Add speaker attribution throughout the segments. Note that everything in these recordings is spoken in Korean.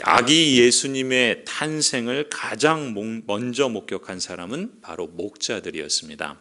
Speaker 1: 아기 예수님의 탄생을 가장 먼저 목격한 사람은 바로 목자들이었습니다.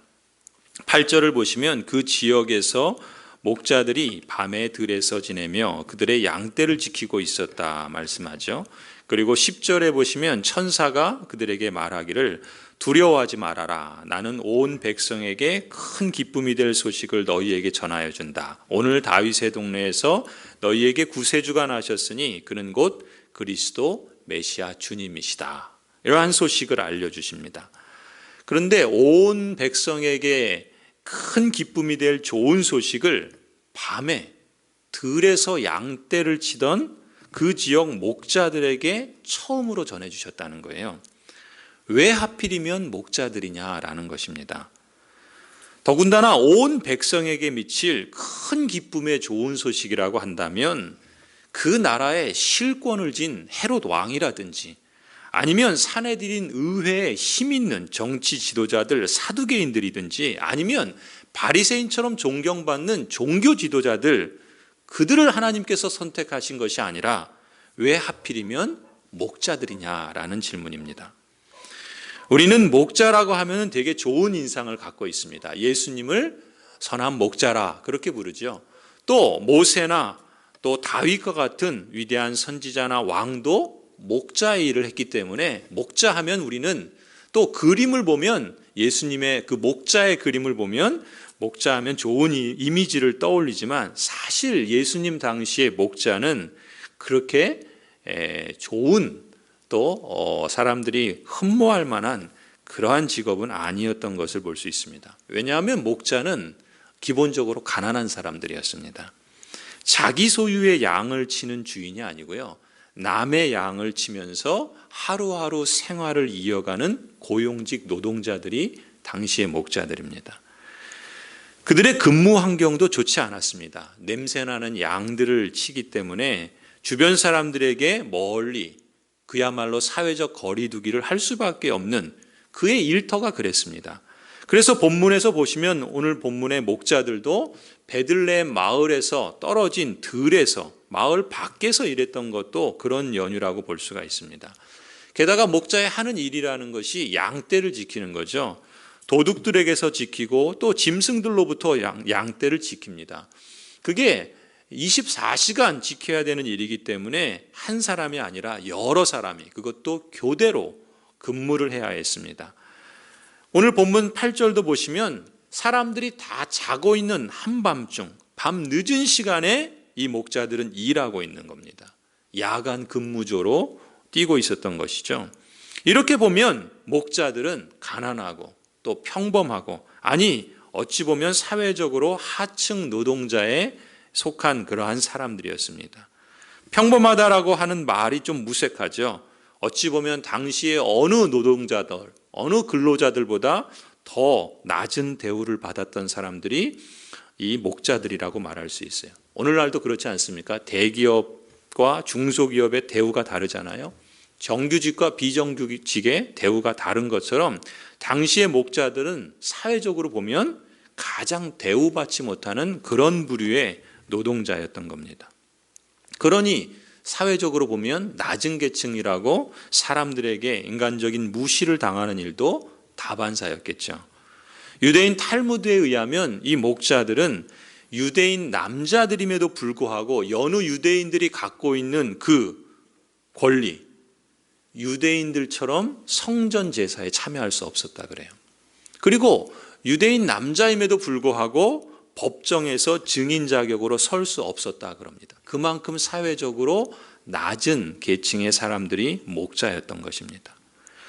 Speaker 1: 8절을 보시면 그 지역에서 목자들이 밤에 들에서 지내며 그들의 양떼를 지키고 있었다 말씀하죠. 그리고 10절에 보시면 천사가 그들에게 말하기를 두려워하지 말아라. 나는 온 백성에게 큰 기쁨이 될 소식을 너희에게 전하여 준다. 오늘 다윗의 동네에서 너희에게 구세주가 나셨으니 그는 곧 그리스도 메시아 주님이시다. 이러한 소식을 알려주십니다. 그런데 온 백성에게 큰 기쁨이 될 좋은 소식을 밤에 들에서 양떼를 치던 그 지역 목자들에게 처음으로 전해주셨다는 거예요. 왜 하필이면 목자들이냐라는 것입니다. 더군다나 온 백성에게 미칠 큰 기쁨의 좋은 소식이라고 한다면 그 나라에 실권을 쥔 헤롯 왕이라든지 아니면 사내들인 의회에 힘 있는 정치 지도자들 사두개인들이든지 아니면 바리새인처럼 존경받는 종교 지도자들, 그들을 하나님께서 선택하신 것이 아니라 왜 하필이면 목자들이냐라는 질문입니다. 우리는 목자라고 하면 되게 좋은 인상을 갖고 있습니다. 예수님을 선한 목자라 그렇게 부르죠. 또 모세나 또 다윗과 같은 위대한 선지자나 왕도 목자의 일을 했기 때문에 목자하면 우리는 또 그림을 보면 예수님의 그 목자의 그림을 보면 목자하면 좋은 이미지를 떠올리지만 사실 예수님 당시의 목자는 그렇게 좋은 또 사람들이 흠모할 만한 그러한 직업은 아니었던 것을 볼 수 있습니다. 왜냐하면 목자는 기본적으로 가난한 사람들이었습니다. 자기 소유의 양을 치는 주인이 아니고요, 남의 양을 치면서 하루하루 생활을 이어가는 고용직 노동자들이 당시의 목자들입니다. 그들의 근무 환경도 좋지 않았습니다. 냄새나는 양들을 치기 때문에 주변 사람들에게 멀리 그야말로 사회적 거리두기를 할 수밖에 없는 그의 일터가 그랬습니다. 그래서 본문에서 보시면 오늘 본문의 목자들도 베들레헴 마을에서 떨어진 들에서 마을 밖에서 일했던 것도 그런 연유라고 볼 수가 있습니다. 게다가 목자의 하는 일이라는 것이 양떼를 지키는 거죠. 도둑들에게서 지키고 또 짐승들로부터 양떼를 지킵니다. 그게 24시간 지켜야 되는 일이기 때문에 한 사람이 아니라 여러 사람이 그것도 교대로 근무를 해야 했습니다. 오늘 본문 8절도 보시면 사람들이 다 자고 있는 한밤중, 밤 늦은 시간에 이 목자들은 일하고 있는 겁니다. 야간 근무조로 뛰고 있었던 것이죠. 이렇게 보면 목자들은 가난하고 또 평범하고, 아니 어찌 보면 사회적으로 하층 노동자에 속한 그러한 사람들이었습니다. 평범하다라고 하는 말이 좀 무색하죠. 어찌 보면 당시의 어느 노동자들, 어느 근로자들보다 더 낮은 대우를 받았던 사람들이 이 목자들이라고 말할 수 있어요. 오늘날도 그렇지 않습니까? 대기업과 중소기업의 대우가 다르잖아요. 정규직과 비정규직의 대우가 다른 것처럼 당시의 목자들은 사회적으로 보면 가장 대우받지 못하는 그런 부류의 노동자였던 겁니다. 그러니 사회적으로 보면 낮은 계층이라고 사람들에게 인간적인 무시를 당하는 일도 다반사였겠죠. 유대인 탈무드에 의하면 이 목자들은 유대인 남자들임에도 불구하고 여느 유대인들이 갖고 있는 그 권리, 유대인들처럼 성전 제사에 참여할 수 없었다 그래요. 그리고 유대인 남자임에도 불구하고 법정에서 증인 자격으로 설 수 없었다 그럽니다. 그만큼 사회적으로 낮은 계층의 사람들이 목자였던 것입니다.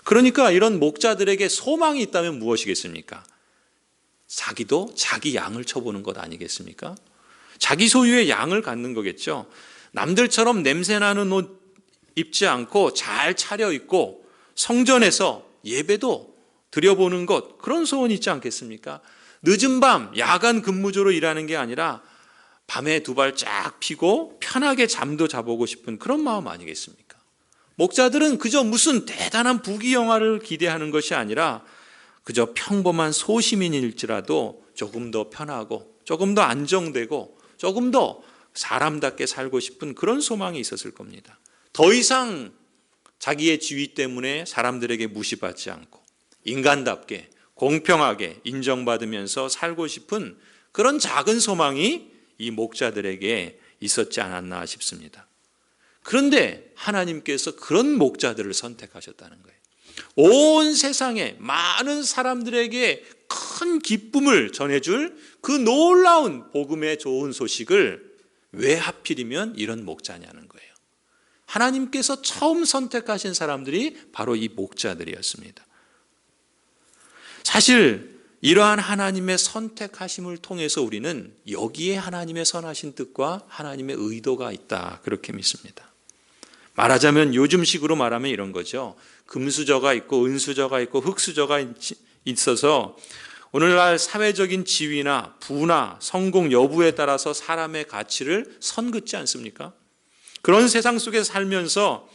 Speaker 1: 그러니까 이런 목자들에게 소망이 있다면 무엇이겠습니까? 자기도 자기 양을 쳐보는 것 아니겠습니까? 자기 소유의 양을 갖는 거겠죠. 남들처럼 냄새나는 옷 입지 않고 잘 차려입고 성전에서 예배도 드려보는 것, 그런 소원이 있지 않겠습니까? 늦은 밤 야간 근무조로 일하는 게 아니라 밤에 두 발 쫙 펴고 편하게 잠도 자보고 싶은 그런 마음 아니겠습니까? 목자들은 그저 무슨 대단한 부귀영화를 기대하는 것이 아니라 그저 평범한 소시민일지라도 조금 더 편하고 조금 더 안정되고 조금 더 사람답게 살고 싶은 그런 소망이 있었을 겁니다. 더 이상 자기의 지위 때문에 사람들에게 무시받지 않고 인간답게 공평하게 인정받으면서 살고 싶은 그런 작은 소망이 이 목자들에게 있었지 않았나 싶습니다. 그런데 하나님께서 그런 목자들을 선택하셨다는 거예요. 온 세상에 많은 사람들에게 큰 기쁨을 전해줄 그 놀라운 복음의 좋은 소식을 왜 하필이면 이런 목자냐는 거예요. 하나님께서 처음 선택하신 사람들이 바로 이 목자들이었습니다. 사실 이러한 하나님의 선택하심을 통해서 우리는 여기에 하나님의 선하신 뜻과 하나님의 의도가 있다, 그렇게 믿습니다. 말하자면 요즘식으로 말하면 이런 거죠. 금수저가 있고 은수저가 있고 흙수저가 있어서 오늘날 사회적인 지위나 부나 성공 여부에 따라서 사람의 가치를 선긋지 않습니까? 그런 세상 속에 살면서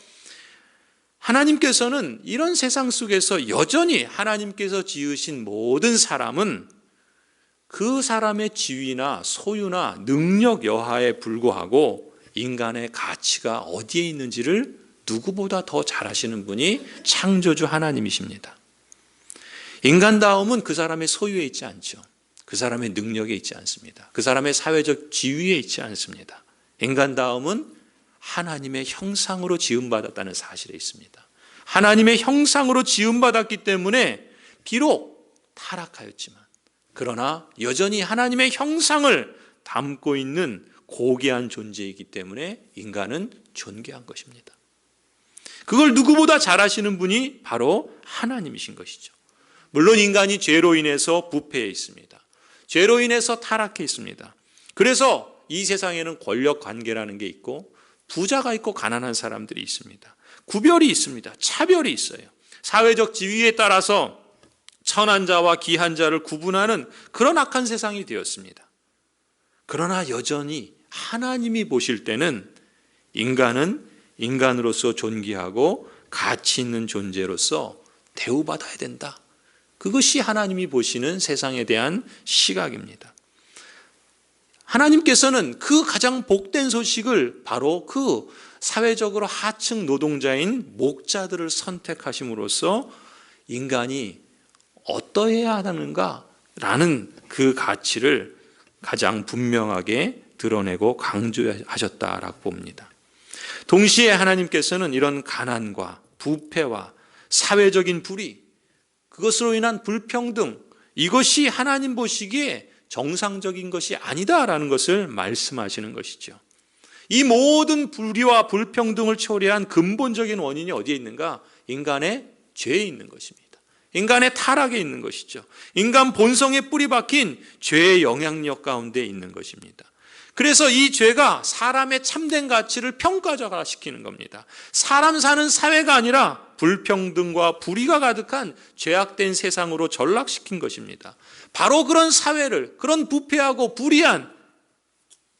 Speaker 1: 하나님께서는 이런 세상 속에서 여전히 하나님께서 지으신 모든 사람은 그 사람의 지위나 소유나 능력 여하에 불구하고 인간의 가치가 어디에 있는지를 누구보다 더 잘 아시는 분이 창조주 하나님이십니다. 인간다움은 그 사람의 소유에 있지 않죠. 그 사람의 능력에 있지 않습니다. 그 사람의 사회적 지위에 있지 않습니다. 인간다움은 하나님의 형상으로 지음받았다는 사실에 있습니다. 하나님의 형상으로 지음받았기 때문에 비록 타락하였지만 그러나 여전히 하나님의 형상을 담고 있는 고귀한 존재이기 때문에 인간은 존귀한 것입니다. 그걸 누구보다 잘 아시는 분이 바로 하나님이신 것이죠. 물론 인간이 죄로 인해서 부패해 있습니다. 죄로 인해서 타락해 있습니다. 그래서 이 세상에는 권력 관계라는 게 있고 부자가 있고 가난한 사람들이 있습니다. 구별이 있습니다. 차별이 있어요. 사회적 지위에 따라서 천한 자와 귀한 자를 구분하는 그런 악한 세상이 되었습니다. 그러나 여전히 하나님이 보실 때는 인간은 인간으로서 존귀하고 가치 있는 존재로서 대우받아야 된다. 그것이 하나님이 보시는 세상에 대한 시각입니다. 하나님께서는 그 가장 복된 소식을 바로 그 사회적으로 하층 노동자인 목자들을 선택하심으로써 인간이 어떠해야 하는가라는 그 가치를 가장 분명하게 드러내고 강조하셨다라고 봅니다. 동시에 하나님께서는 이런 가난과 부패와 사회적인 불의, 그것으로 인한 불평등, 이것이 하나님 보시기에 정상적인 것이 아니다라는 것을 말씀하시는 것이죠. 이 모든 불의와 불평등을 초래한 근본적인 원인이 어디에 있는가? 인간의 죄에 있는 것입니다. 인간의 타락에 있는 것이죠. 인간 본성에 뿌리 박힌 죄의 영향력 가운데 있는 것입니다. 그래서 이 죄가 사람의 참된 가치를 평가절하시키는 겁니다. 사람 사는 사회가 아니라 불평등과 불의가 가득한 죄악된 세상으로 전락시킨 것입니다. 바로 그런 사회를, 그런 부패하고 불의한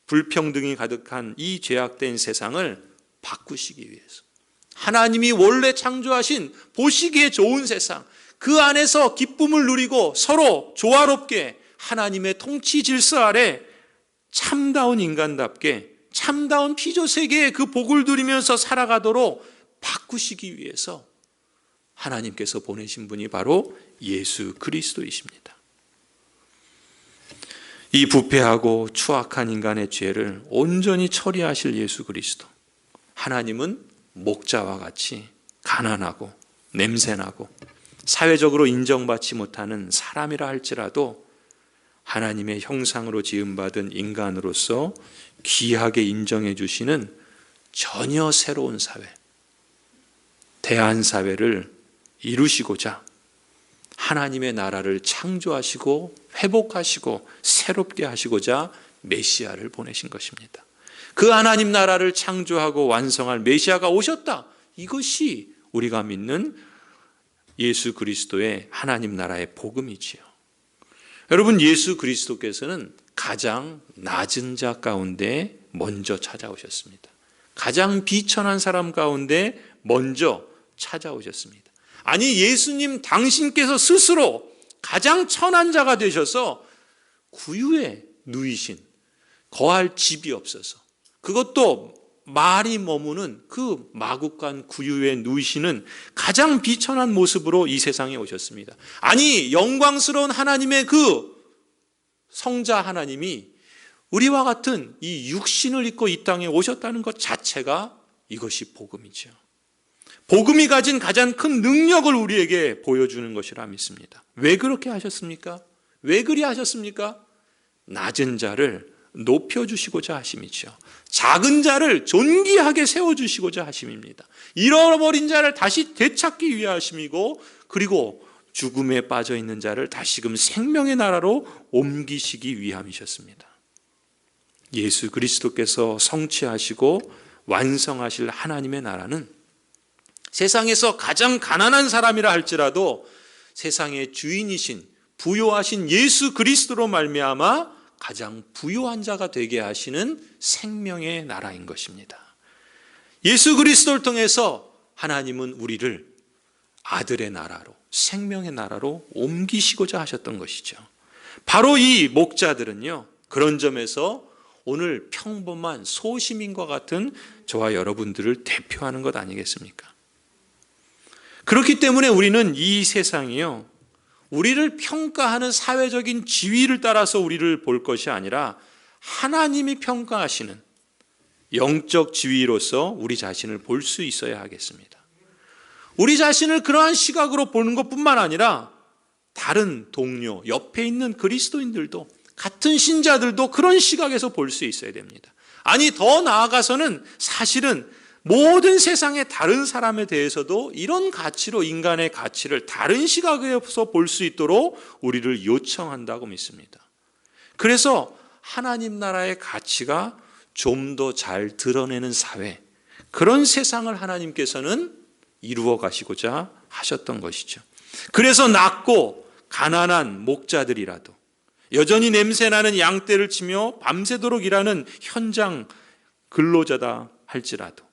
Speaker 1: 불평등이 가득한 이 죄악된 세상을 바꾸시기 위해서 하나님이 원래 창조하신 보시기에 좋은 세상, 그 안에서 기쁨을 누리고 서로 조화롭게 하나님의 통치 질서 아래 참다운 인간답게 참다운 피조세계의 그 복을 누리면서 살아가도록 바꾸시기 위해서 하나님께서 보내신 분이 바로 예수 그리스도이십니다. 이 부패하고 추악한 인간의 죄를 온전히 처리하실 예수 그리스도. 하나님은 목자와 같이 가난하고 냄새나고 사회적으로 인정받지 못하는 사람이라 할지라도 하나님의 형상으로 지음받은 인간으로서 귀하게 인정해 주시는 전혀 새로운 사회, 대한사회를 이루시고자 하나님의 나라를 창조하시고 회복하시고 새롭게 하시고자 메시아를 보내신 것입니다. 그 하나님 나라를 창조하고 완성할 메시아가 오셨다. 이것이 우리가 믿는 예수 그리스도의 하나님 나라의 복음이지요. 여러분, 예수 그리스도께서는 가장 낮은 자 가운데 먼저 찾아오셨습니다. 가장 비천한 사람 가운데 먼저 찾아오셨습니다. 아니, 예수님 당신께서 스스로 가장 천한 자가 되셔서 구유에 누이신, 거할 집이 없어서, 그것도 말이 머무는 그 마국간 구유에 누이시는 가장 비천한 모습으로 이 세상에 오셨습니다. 아니, 영광스러운 하나님의 그 성자 하나님이 우리와 같은 이 육신을 입고 이 땅에 오셨다는 것 자체가 이것이 복음이죠. 복음이 가진 가장 큰 능력을 우리에게 보여주는 것이라 믿습니다. 왜 그렇게 하셨습니까? 왜 그리 하셨습니까? 낮은 자를 높여주시고자 하심이죠. 작은 자를 존귀하게 세워주시고자 하심입니다. 잃어버린 자를 다시 되찾기 위해 하심이고, 그리고 죽음에 빠져있는 자를 다시금 생명의 나라로 옮기시기 위함이셨습니다. 예수 그리스도께서 성취하시고 완성하실 하나님의 나라는 세상에서 가장 가난한 사람이라 할지라도 세상의 주인이신 부요하신 예수 그리스도로 말미암아 가장 부요한 자가 되게 하시는 생명의 나라인 것입니다. 예수 그리스도를 통해서 하나님은 우리를 아들의 나라로, 생명의 나라로 옮기시고자 하셨던 것이죠. 바로 이 목자들은요, 그런 점에서 오늘 평범한 소시민과 같은 저와 여러분들을 대표하는 것 아니겠습니까? 그렇기 때문에 우리는 이 세상이요, 우리를 평가하는 사회적인 지위를 따라서 우리를 볼 것이 아니라 하나님이 평가하시는 영적 지위로서 우리 자신을 볼 수 있어야 하겠습니다. 우리 자신을 그러한 시각으로 보는 것뿐만 아니라 다른 동료, 옆에 있는 그리스도인들도, 같은 신자들도 그런 시각에서 볼 수 있어야 됩니다. 아니, 더 나아가서는 사실은 모든 세상의 다른 사람에 대해서도 이런 가치로 인간의 가치를 다른 시각에서 볼 수 있도록 우리를 요청한다고 믿습니다. 그래서 하나님 나라의 가치가 좀 더 잘 드러내는 사회, 그런 세상을 하나님께서는 이루어 가시고자 하셨던 것이죠. 그래서 낮고 가난한 목자들이라도, 여전히 냄새나는 양떼를 치며 밤새도록 일하는 현장 근로자다 할지라도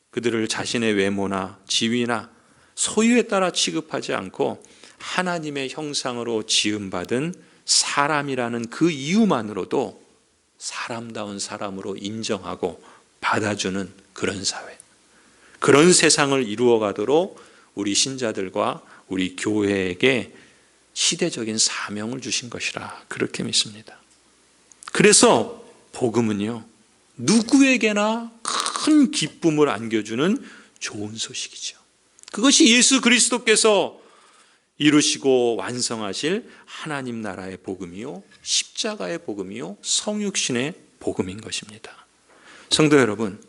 Speaker 1: 그들을 자신의 외모나 지위나 소유에 따라 취급하지 않고 하나님의 형상으로 지음받은 사람이라는 그 이유만으로도 사람다운 사람으로 인정하고 받아주는 그런 사회, 그런 세상을 이루어가도록 우리 신자들과 우리 교회에게 시대적인 사명을 주신 것이라 그렇게 믿습니다. 그래서 복음은요, 누구에게나 큰 기쁨을 안겨주는 좋은 소식이죠. 그것이 예수 그리스도께서 이루시고 완성하실 하나님 나라의 복음이요, 십자가의 복음이요, 성육신의 복음인 것입니다. 성도 여러분,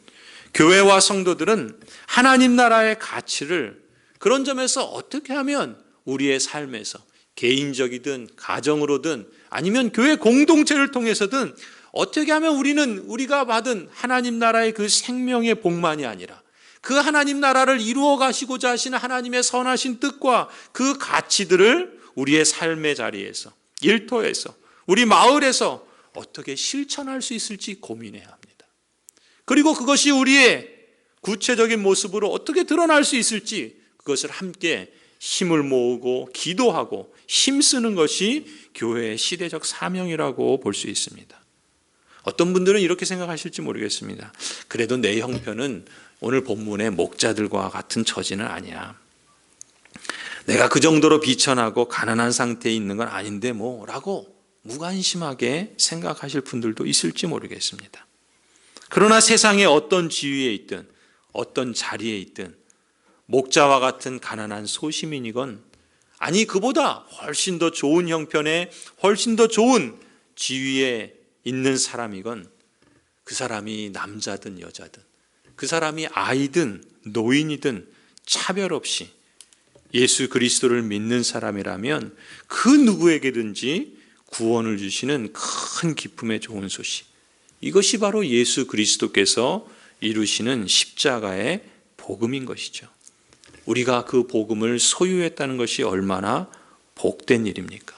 Speaker 1: 교회와 성도들은 하나님 나라의 가치를 그런 점에서 어떻게 하면 우리의 삶에서 개인적이든 가정으로든 아니면 교회 공동체를 통해서든 어떻게 하면 우리가 받은 하나님 나라의 그 생명의 복만이 아니라 그 하나님 나라를 이루어 가시고자 하시는 하나님의 선하신 뜻과 그 가치들을 우리의 삶의 자리에서, 일터에서, 우리 마을에서 어떻게 실천할 수 있을지 고민해야 합니다. 그리고 그것이 우리의 구체적인 모습으로 어떻게 드러날 수 있을지 그것을 함께 힘을 모으고 기도하고 힘쓰는 것이 교회의 시대적 사명이라고 볼 수 있습니다. 어떤 분들은 이렇게 생각하실지 모르겠습니다. 그래도 내 형편은 오늘 본문의 목자들과 같은 처지는 아니야. 내가 그 정도로 비천하고 가난한 상태에 있는 건 아닌데 라고 무관심하게 생각하실 분들도 있을지 모르겠습니다. 그러나 세상에 어떤 지위에 있든 어떤 자리에 있든 목자와 같은 가난한 소시민이건, 아니 그보다 훨씬 더 좋은 형편에 훨씬 더 좋은 지위에 있는 사람이건, 그 사람이 남자든 여자든, 그 사람이 아이든 노인이든 차별 없이 예수 그리스도를 믿는 사람이라면 그 누구에게든지 구원을 주시는 큰 기쁨의 좋은 소식, 이것이 바로 예수 그리스도께서 이루시는 십자가의 복음인 것이죠. 우리가 그 복음을 소유했다는 것이 얼마나 복된 일입니까?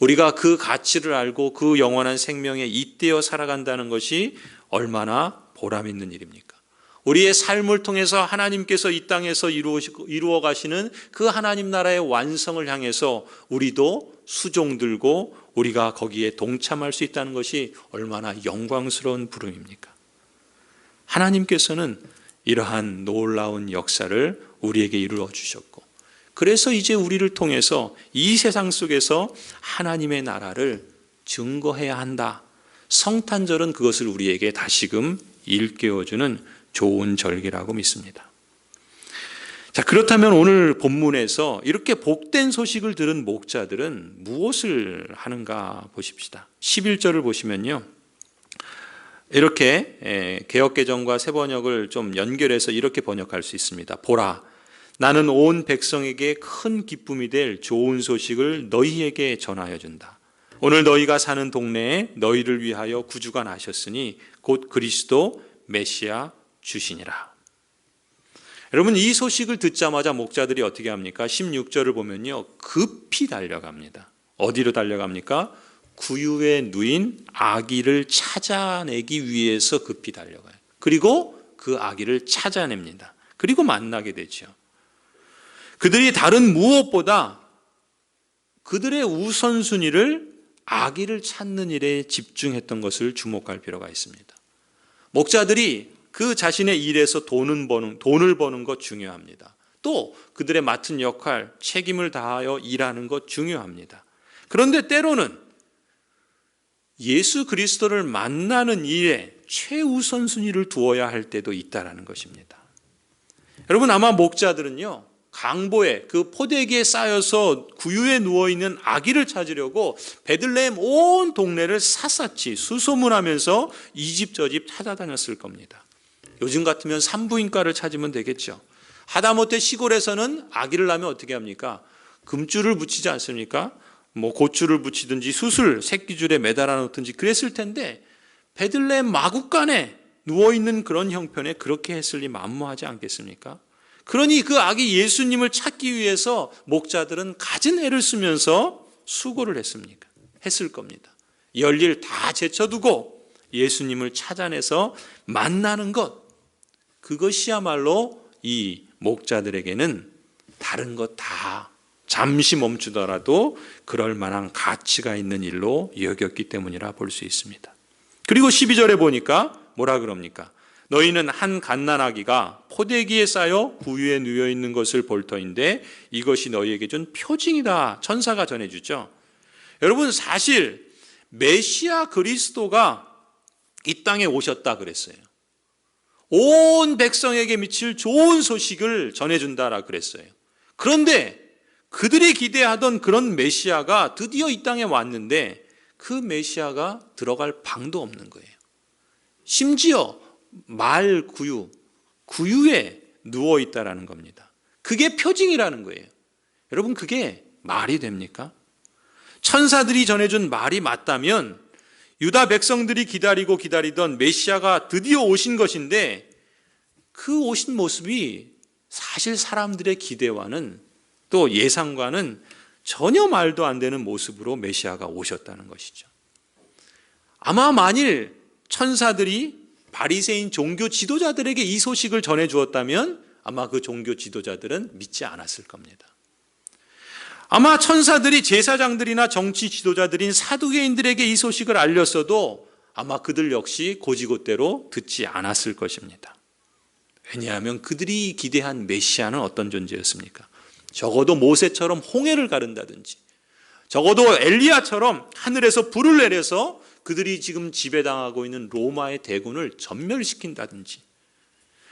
Speaker 1: 우리가 그 가치를 알고 그 영원한 생명에 잇대어 살아간다는 것이 얼마나 보람 있는 일입니까? 우리의 삶을 통해서 하나님께서 이 땅에서 이루어 가시는 그 하나님 나라의 완성을 향해서 우리도 수종 들고 우리가 거기에 동참할 수 있다는 것이 얼마나 영광스러운 부름입니까? 하나님께서는 이러한 놀라운 역사를 우리에게 이루어 주셨고, 그래서 이제 우리를 통해서 이 세상 속에서 하나님의 나라를 증거해야 한다. 성탄절은 그것을 우리에게 다시금 일깨워주는 좋은 절기라고 믿습니다. 자, 그렇다면 오늘 본문에서 이렇게 복된 소식을 들은 목자들은 무엇을 하는가 보십시다. 11절을 보시면요, 이렇게 개역개정과 새번역을 좀 연결해서 이렇게 번역할 수 있습니다. 보라, 나는 온 백성에게 큰 기쁨이 될 좋은 소식을 너희에게 전하여 준다. 오늘 너희가 사는 동네에 너희를 위하여 구주가 나셨으니 곧 그리스도 메시아 주시니라. 여러분, 이 소식을 듣자마자 목자들이 어떻게 합니까? 16절을 보면요, 급히 달려갑니다. 어디로 달려갑니까? 구유에 누인 아기를 찾아내기 위해서 급히 달려가요. 그리고 그 아기를 찾아냅니다. 그리고 만나게 되죠. 그들이 다른 무엇보다 그들의 우선순위를 아기를 찾는 일에 집중했던 것을 주목할 필요가 있습니다. 목자들이 그 자신의 일에서 돈을 버는 것 중요합니다. 또 그들의 맡은 역할, 책임을 다하여 일하는 것 중요합니다. 그런데 때로는 예수 그리스도를 만나는 일에 최우선순위를 두어야 할 때도 있다라는 것입니다. 여러분, 아마 목자들은요, 강보에 그 포대기에 쌓여서 구유에 누워있는 아기를 찾으려고 베들레헴 온 동네를 샅샅이 수소문하면서 이 집 저 집 찾아다녔을 겁니다. 요즘 같으면 산부인과를 찾으면 되겠죠. 하다못해 시골에서는 아기를 낳으면 어떻게 합니까? 금줄을 붙이지 않습니까? 고추를 붙이든지 수술, 새끼줄에 매달아 놓든지 그랬을 텐데, 베들레헴 마구간에 누워있는 그런 형편에 그렇게 했을 리 만무하지 않겠습니까? 그러니 그 아기 예수님을 찾기 위해서 목자들은 갖은 애를 쓰면서 수고를 했을 겁니다. 열일 다 제쳐두고 예수님을 찾아내서 만나는 것, 그것이야말로 이 목자들에게는 다른 것 다 잠시 멈추더라도 그럴 만한 가치가 있는 일로 여겼기 때문이라 볼 수 있습니다. 그리고 12절에 보니까 뭐라 그럽니까? 너희는 한 갓난아기가 포대기에 쌓여 구유에 누워 있는 것을 볼 터인데 이것이 너희에게 준 표징이다. 천사가 전해주죠. 여러분, 사실 메시아 그리스도가 이 땅에 오셨다 그랬어요. 온 백성에게 미칠 좋은 소식을 전해준다라 그랬어요. 그런데 그들이 기대하던 그런 메시아가 드디어 이 땅에 왔는데 그 메시아가 들어갈 방도 없는 거예요. 심지어 구유에 누워 있다라는 겁니다. 그게 표징이라는 거예요. 여러분, 그게 말이 됩니까? 천사들이 전해준 말이 맞다면 유다 백성들이 기다리고 기다리던 메시아가 드디어 오신 것인데, 그 오신 모습이 사실 사람들의 기대와는 또 예상과는 전혀 말도 안 되는 모습으로 메시아가 오셨다는 것이죠. 아마 만일 천사들이 바리새인 종교 지도자들에게 이 소식을 전해 주었다면 아마 그 종교 지도자들은 믿지 않았을 겁니다. 아마 천사들이 제사장들이나 정치 지도자들인 사두개인들에게 이 소식을 알렸어도 아마 그들 역시 고지고대로 듣지 않았을 것입니다. 왜냐하면 그들이 기대한 메시아는 어떤 존재였습니까? 적어도 모세처럼 홍해를 가른다든지, 적어도 엘리야처럼 하늘에서 불을 내려서 그들이 지금 지배당하고 있는 로마의 대군을 전멸시킨다든지,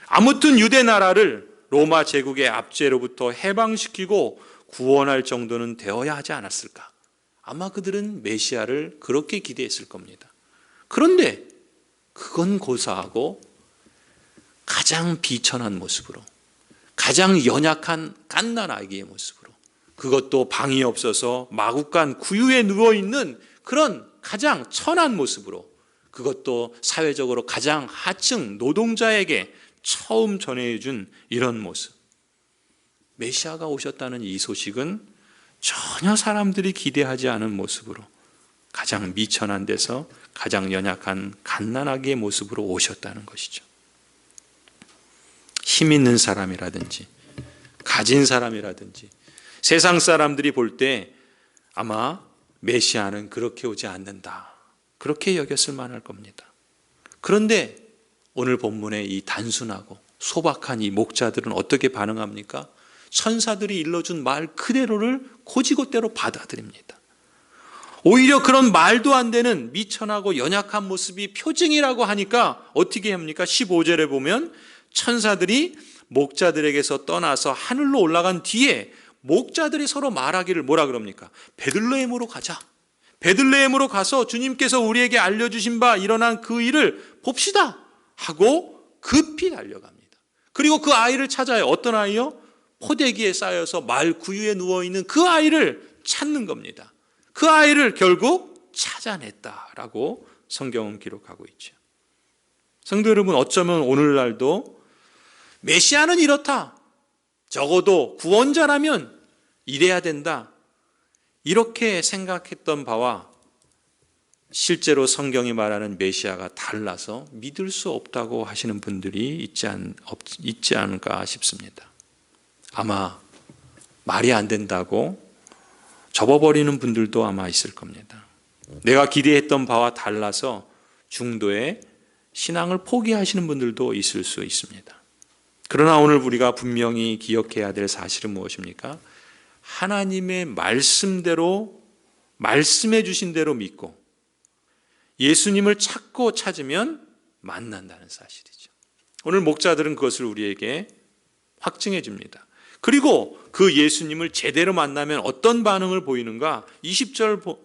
Speaker 1: 아무튼 유대 나라를 로마 제국의 압제로부터 해방시키고 구원할 정도는 되어야 하지 않았을까? 아마 그들은 메시아를 그렇게 기대했을 겁니다. 그런데 그건 고사하고 가장 비천한 모습으로, 가장 연약한 갓난아기의 모습으로, 그것도 방이 없어서 마구간 구유에 누워있는 그런 가장 천한 모습으로, 그것도 사회적으로 가장 하층 노동자에게 처음 전해준 이런 모습. 메시아가 오셨다는 이 소식은 전혀 사람들이 기대하지 않은 모습으로, 가장 미천한 데서 가장 연약한 갓난아기의 모습으로 오셨다는 것이죠. 힘 있는 사람이라든지 가진 사람이라든지 세상 사람들이 볼 때 아마 메시아는 그렇게 오지 않는다, 그렇게 여겼을 만할 겁니다. 그런데 오늘 본문의 이 단순하고 소박한 이 목자들은 어떻게 반응합니까? 천사들이 일러준 말 그대로를 고지고대로 받아들입니다. 오히려 그런 말도 안 되는 미천하고 연약한 모습이 표징이라고 하니까 어떻게 합니까? 15절에 보면 천사들이 목자들에게서 떠나서 하늘로 올라간 뒤에 목자들이 서로 말하기를 뭐라 그럽니까? 베들레헴으로 가자. 베들레헴으로 가서 주님께서 우리에게 알려주신 바 일어난 그 일을 봅시다 하고 급히 달려갑니다. 그리고 그 아이를 찾아요. 어떤 아이요? 포대기에 쌓여서 말 구유에 누워있는 그 아이를 찾는 겁니다. 그 아이를 결국 찾아냈다라고 성경은 기록하고 있죠. 성도 여러분, 어쩌면 오늘날도 메시아는 이렇다, 적어도 구원자라면 이래야 된다, 이렇게 생각했던 바와 실제로 성경이 말하는 메시아가 달라서 믿을 수 없다고 하시는 분들이 있지 않을까 싶습니다. 아마 말이 안 된다고 접어버리는 분들도 아마 있을 겁니다. 내가 기대했던 바와 달라서 중도에 신앙을 포기하시는 분들도 있을 수 있습니다. 그러나 오늘 우리가 분명히 기억해야 될 사실은 무엇입니까? 하나님의 말씀대로, 말씀해 주신 대로 믿고 예수님을 찾고 찾으면 만난다는 사실이죠. 오늘 목자들은 그것을 우리에게 확증해 줍니다. 그리고 그 예수님을 제대로 만나면 어떤 반응을 보이는가? 20절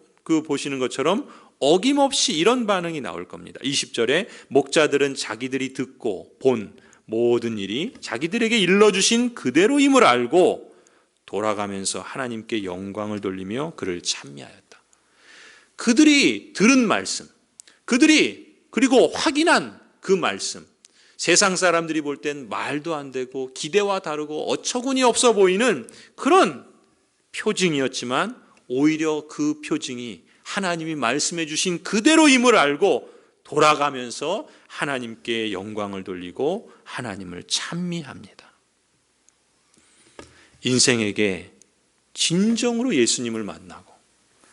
Speaker 1: 보시는 것처럼 어김없이 이런 반응이 나올 겁니다. 20절에 목자들은 자기들이 듣고 본 모든 일이 자기들에게 일러주신 그대로임을 알고 돌아가면서 하나님께 영광을 돌리며 그를 찬미하였다. 그들이 들은 말씀, 그들이 그리고 확인한 그 말씀, 세상 사람들이 볼 땐 말도 안 되고 기대와 다르고 어처구니 없어 보이는 그런 표징이었지만 오히려 그 표징이 하나님이 말씀해 주신 그대로임을 알고 돌아가면서 하나님께 영광을 돌리고 하나님을 찬미합니다. 인생에게 진정으로 예수님을 만나고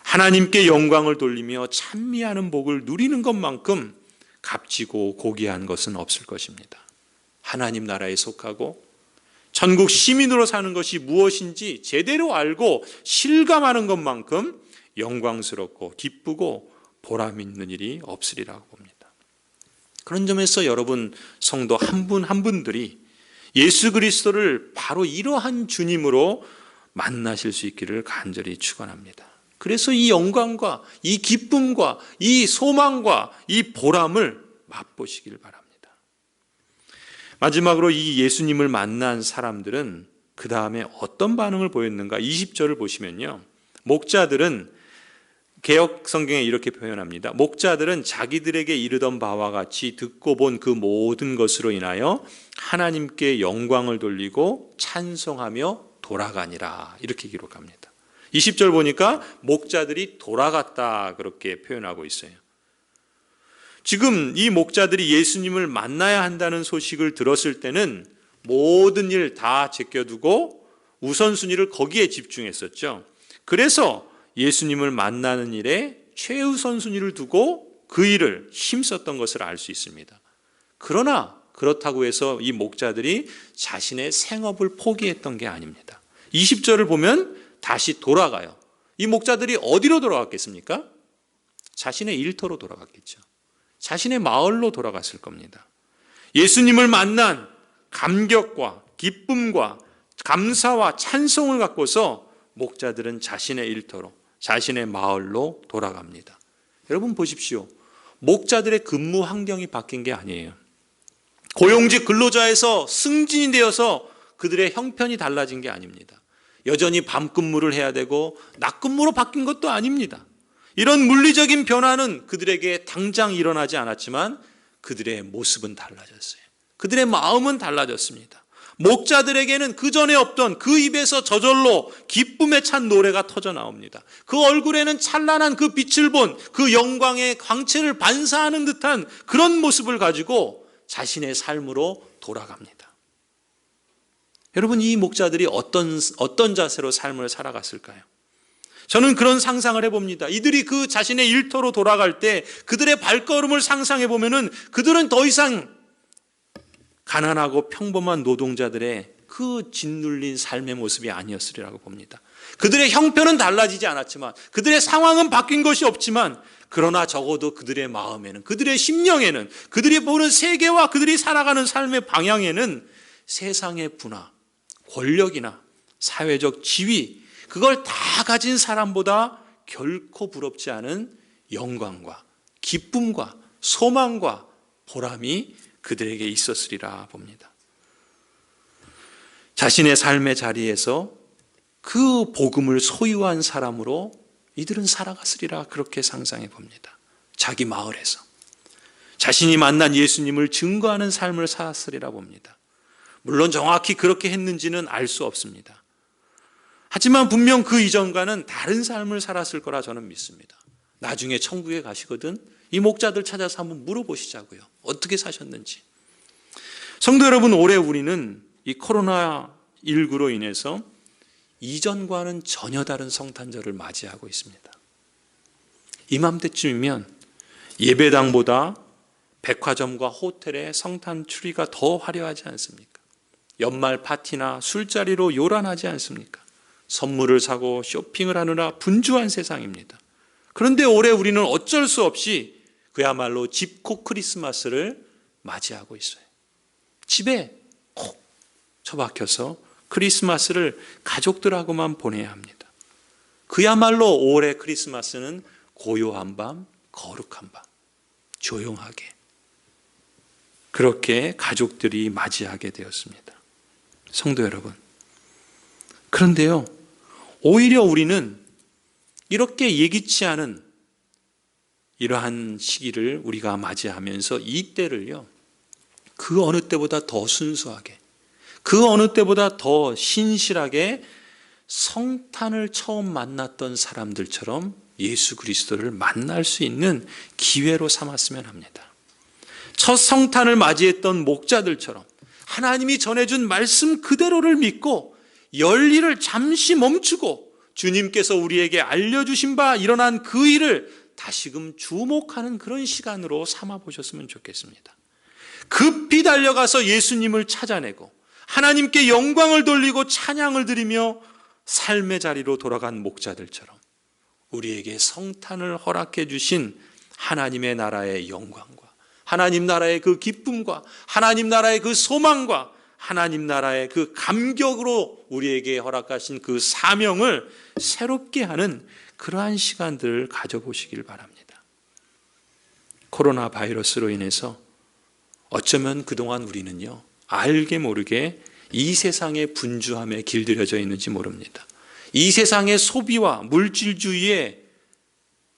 Speaker 1: 하나님께 영광을 돌리며 찬미하는 복을 누리는 것만큼 값지고 고귀한 것은 없을 것입니다. 하나님 나라에 속하고 천국 시민으로 사는 것이 무엇인지 제대로 알고 실감하는 것만큼 영광스럽고 기쁘고 보람 있는 일이 없으리라고 봅니다. 그런 점에서 여러분 성도 한 분 한 분들이 예수 그리스도를 바로 이러한 주님으로 만나실 수 있기를 간절히 축원합니다. 그래서 이 영광과 이 기쁨과 이 소망과 이 보람을 맛보시길 바랍니다. 마지막으로 이 예수님을 만난 사람들은 그 다음에 어떤 반응을 보였는가? 20절을 보시면요, 목자들은 개역 성경에 이렇게 표현합니다. 목자들은 자기들에게 이르던 바와 같이 듣고 본 그 모든 것으로 인하여 하나님께 영광을 돌리고 찬송하며 돌아가니라, 이렇게 기록합니다. 20절 보니까 목자들이 돌아갔다 그렇게 표현하고 있어요. 지금 이 목자들이 예수님을 만나야 한다는 소식을 들었을 때는 모든 일 다 제껴두고 우선순위를 거기에 집중했었죠. 그래서 예수님을 만나는 일에 최우선 순위를 두고 그 일을 힘썼던 것을 알 수 있습니다. 그러나 그렇다고 해서 이 목자들이 자신의 생업을 포기했던 게 아닙니다. 20절을 보면 다시 돌아가요. 이 목자들이 어디로 돌아갔겠습니까? 자신의 일터로 돌아갔겠죠. 자신의 마을로 돌아갔을 겁니다. 예수님을 만난 감격과 기쁨과 감사와 찬송을 갖고서 목자들은 자신의 일터로, 자신의 마을로 돌아갑니다. 여러분 보십시오. 목자들의 근무 환경이 바뀐 게 아니에요. 고용직 근로자에서 승진이 되어서 그들의 형편이 달라진 게 아닙니다. 여전히 밤 근무를 해야 되고 낮 근무로 바뀐 것도 아닙니다. 이런 물리적인 변화는 그들에게 당장 일어나지 않았지만 그들의 모습은 달라졌어요. 그들의 마음은 달라졌습니다. 목자들에게는 그 전에 없던 그 입에서 저절로 기쁨에 찬 노래가 터져 나옵니다. 그 얼굴에는 찬란한 그 빛을 본 그 영광의 광채를 반사하는 듯한 그런 모습을 가지고 자신의 삶으로 돌아갑니다. 여러분, 이 목자들이 어떤 자세로 삶을 살아갔을까요? 저는 그런 상상을 해봅니다. 이들이 그 자신의 일터로 돌아갈 때 그들의 발걸음을 상상해 보면은 그들은 더 이상 가난하고 평범한 노동자들의 그 짓눌린 삶의 모습이 아니었으리라고 봅니다. 그들의 형편은 달라지지 않았지만, 그들의 상황은 바뀐 것이 없지만, 그러나 적어도 그들의 마음에는, 그들의 심령에는, 그들이 보는 세계와 그들이 살아가는 삶의 방향에는 세상의 부나 권력이나 사회적 지위, 그걸 다 가진 사람보다 결코 부럽지 않은 영광과 기쁨과 소망과 보람이 그들에게 있었으리라 봅니다. 자신의 삶의 자리에서 그 복음을 소유한 사람으로 이들은 살아갔으리라 그렇게 상상해 봅니다. 자기 마을에서 자신이 만난 예수님을 증거하는 삶을 살았으리라 봅니다. 물론 정확히 그렇게 했는지는 알 수 없습니다. 하지만 분명 그 이전과는 다른 삶을 살았을 거라 저는 믿습니다. 나중에 천국에 가시거든 이 목자들 찾아서 한번 물어보시자고요. 어떻게 사셨는지. 성도 여러분, 올해 우리는 이 코로나19로 인해서 이전과는 전혀 다른 성탄절을 맞이하고 있습니다. 이맘때쯤이면 예배당보다 백화점과 호텔의 성탄 추리가 더 화려하지 않습니까? 연말 파티나 술자리로 요란하지 않습니까? 선물을 사고 쇼핑을 하느라 분주한 세상입니다. 그런데 올해 우리는 어쩔 수 없이 그야말로 집콕 크리스마스를 맞이하고 있어요. 집에 콕 처박혀서 크리스마스를 가족들하고만 보내야 합니다. 그야말로 올해 크리스마스는 고요한 밤, 거룩한 밤, 조용하게 그렇게 가족들이 맞이하게 되었습니다. 성도 여러분, 그런데요, 오히려 우리는 이렇게 예기치 않은 이러한 시기를 우리가 맞이하면서 이 때를요, 그 어느 때보다 더 순수하게, 그 어느 때보다 더 신실하게 성탄을 처음 만났던 사람들처럼 예수 그리스도를 만날 수 있는 기회로 삼았으면 합니다. 첫 성탄을 맞이했던 목자들처럼 하나님이 전해준 말씀 그대로를 믿고 열일을 잠시 멈추고 주님께서 우리에게 알려주신 바 일어난 그 일을 다시금 주목하는 그런 시간으로 삼아보셨으면 좋겠습니다. 급히 달려가서 예수님을 찾아내고 하나님께 영광을 돌리고 찬양을 드리며 삶의 자리로 돌아간 목자들처럼 우리에게 성탄을 허락해 주신 하나님의 나라의 영광과 하나님 나라의 그 기쁨과 하나님 나라의 그 소망과 하나님 나라의 그 감격으로 우리에게 허락하신 그 사명을 새롭게 하는 그러한 시간들을 가져보시길 바랍니다. 코로나 바이러스로 인해서 어쩌면 그동안 우리는요, 알게 모르게 이 세상의 분주함에 길들여져 있는지 모릅니다. 이 세상의 소비와 물질주의에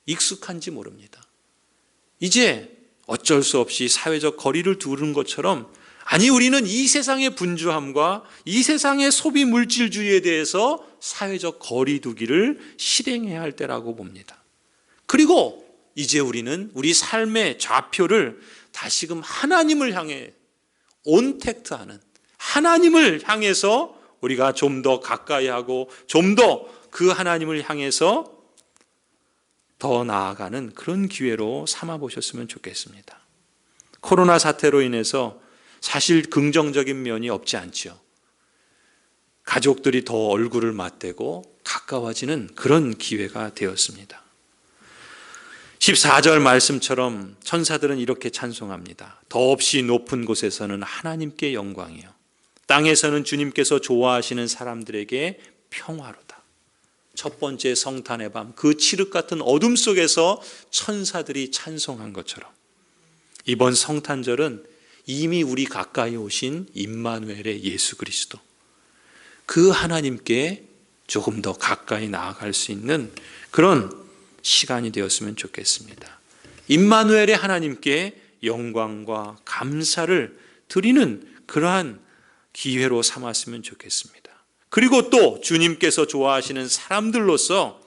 Speaker 1: 익숙한지 모릅니다. 이제 어쩔 수 없이 사회적 거리를 두는 것처럼, 아니 우리는 이 세상의 분주함과 이 세상의 소비 물질주의에 대해서 사회적 거리 두기를 실행해야 할 때라고 봅니다. 그리고 이제 우리는 우리 삶의 좌표를 다시금 하나님을 향해 온택트하는, 하나님을 향해서 우리가 좀 더 가까이 하고 좀 더 그 하나님을 향해서 더 나아가는 그런 기회로 삼아보셨으면 좋겠습니다. 코로나 사태로 인해서 사실 긍정적인 면이 없지 않죠. 가족들이 더 얼굴을 맞대고 가까워지는 그런 기회가 되었습니다. 14절 말씀처럼 천사들은 이렇게 찬송합니다. 더없이 높은 곳에서는 하나님께 영광이요, 땅에서는 주님께서 좋아하시는 사람들에게 평화로다. 첫 번째 성탄의 밤, 그 칠흑 같은 어둠 속에서 천사들이 찬송한 것처럼 이번 성탄절은 이미 우리 가까이 오신 임마누엘의 예수 그리스도, 그 하나님께 조금 더 가까이 나아갈 수 있는 그런 시간이 되었으면 좋겠습니다. 임마누엘의 하나님께 영광과 감사를 드리는 그러한 기회로 삼았으면 좋겠습니다. 그리고 또 주님께서 좋아하시는 사람들로서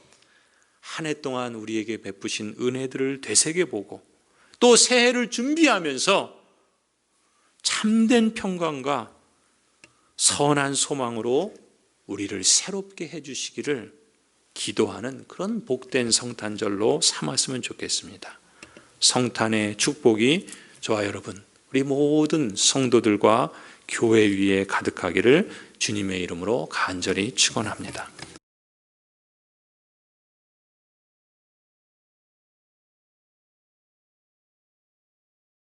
Speaker 1: 한 해 동안 우리에게 베푸신 은혜들을 되새겨보고 또 새해를 준비하면서 참된 평강과 선한 소망으로 우리를 새롭게 해주시기를 기도하는 그런 복된 성탄절로 삼았으면 좋겠습니다. 성탄의 축복이 저와 여러분, 우리 모든 성도들과 교회 위에 가득하기를 주님의 이름으로 간절히 축원합니다.